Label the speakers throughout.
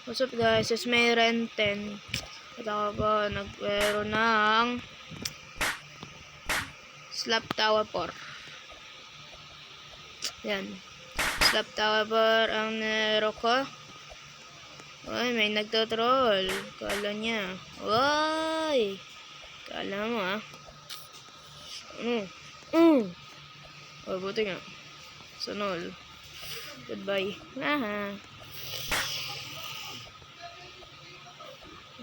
Speaker 1: What's up guys, it's May Renten. At ako po nagpero ng slap tower 4. Yan. Slap tower ang nero ko. Uy, may nagtotroll. Kala niya. Uy! Kala mo Oh, buti nga. Sunol. Goodbye. Aha.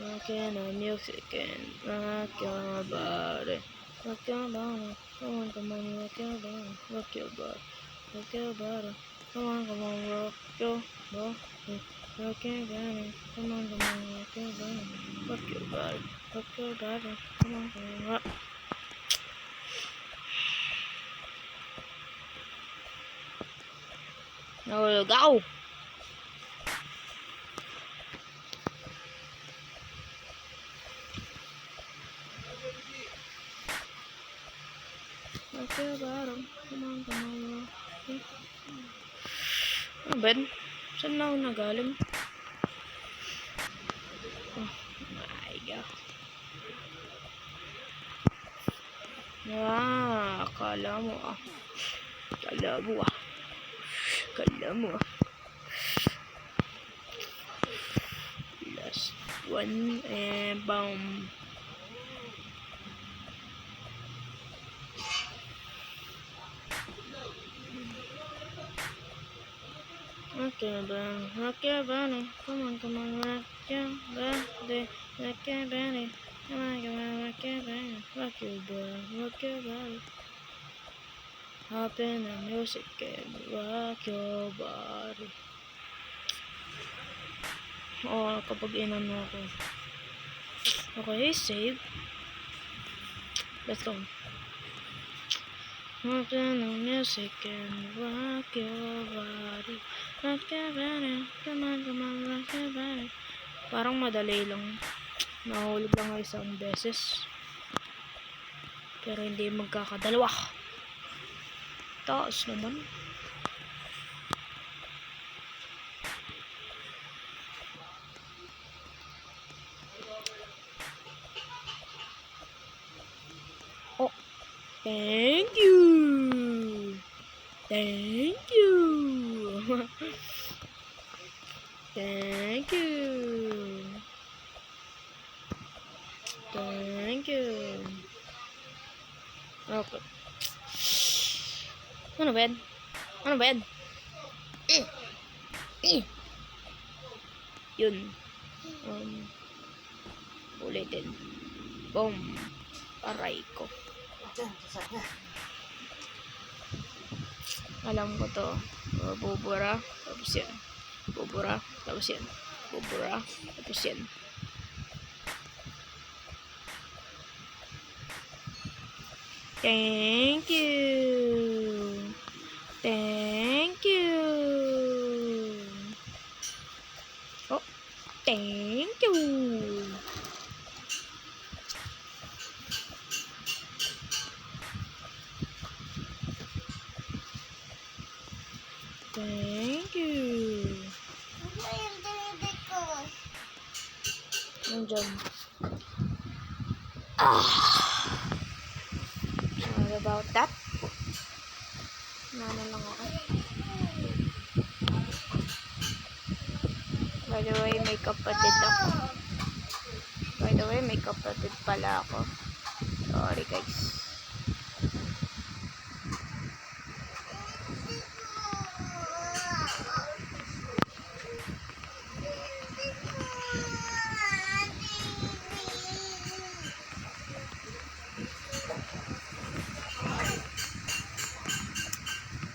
Speaker 1: Okay, no music and rock your body. Rock your body. Come on, rock your body. Rock your body. Rock your body. Come on, rock your body. Rock your body. Come on, rock your body. Rock your body. Rock your body. Come on, rock. Now go. Rock your bottom. Come on, rock. Ano ba? Saan na ako nagaling? Oh my god. Akala mo Last one and boom. Rock your body, come on, rock your body, rock your body, come on, rock your body, rock your body. Hop in the music and rock your body. Oh, kapag inano ako. Okay, save. Let's go. Hop in the music and rock your body. Rock your body. Come on, rock your body. Parang madali lang. Nahulog lang isang beses. Pero hindi magkakadalawa. Taas naman. Oh, thank you. Thank you. Thank you. Thank you. Okay. Ano ba yan? Ano ba yan? Yun. Ulitin. Boom. Aray ko. Alam ko to. Bubura. Tapos yan. Bubura. Tapos yan. Bubura. Tapos yan. Thank you. Thank you. Oh, thank you. Thank you. Nandiyan. Sorry about that. Nana lang ako. By the way, may kapatid ako. By the way, may kapatid pala ako. Sorry guys.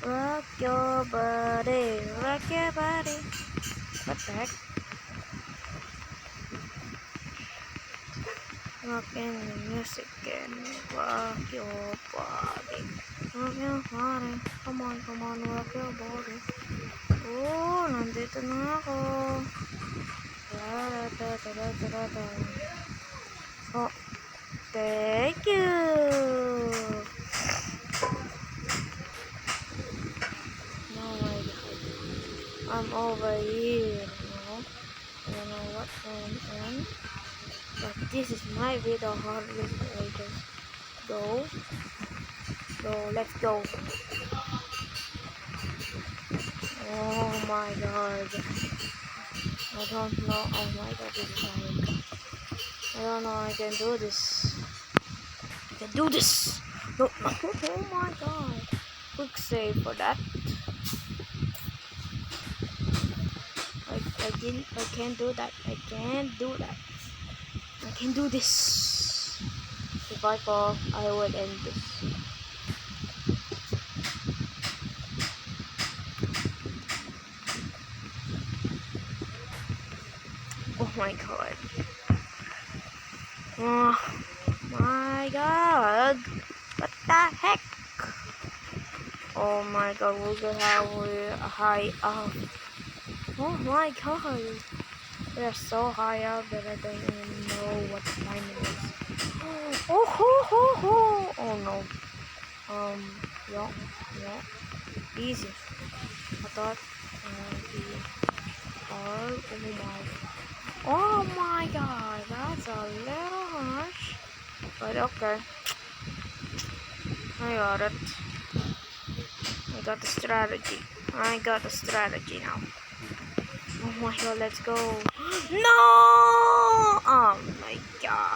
Speaker 1: Rock your body, rock your body. What the heck? Rockin' the music and rock your body. Rock your body. Come on, rock your body. Oh, nandito na ako. Oh, thank you. Oh my god. I'm over here, you know. This is my video hard later. Go. Go, let's go. Oh my god. I don't know. Oh my god, this is like, I don't know, I can do this. I can do this. No, no. Oh my god. Quick save for that. I can't do that. I can't do that. I can do this. If I fall, I will end this. Oh my god. Oh my god. What the heck? Oh my god, look at how we're high up. Oh my god. We are so high up that I don't even know what time it is. Oh ho ho ho! Oh no. Yeah. Easy. I thought be hard. Oh my god, that's a little harsh. But okay. I got it. I got the strategy. I got the strategy now. Oh my god, let's go. No! Oh my god.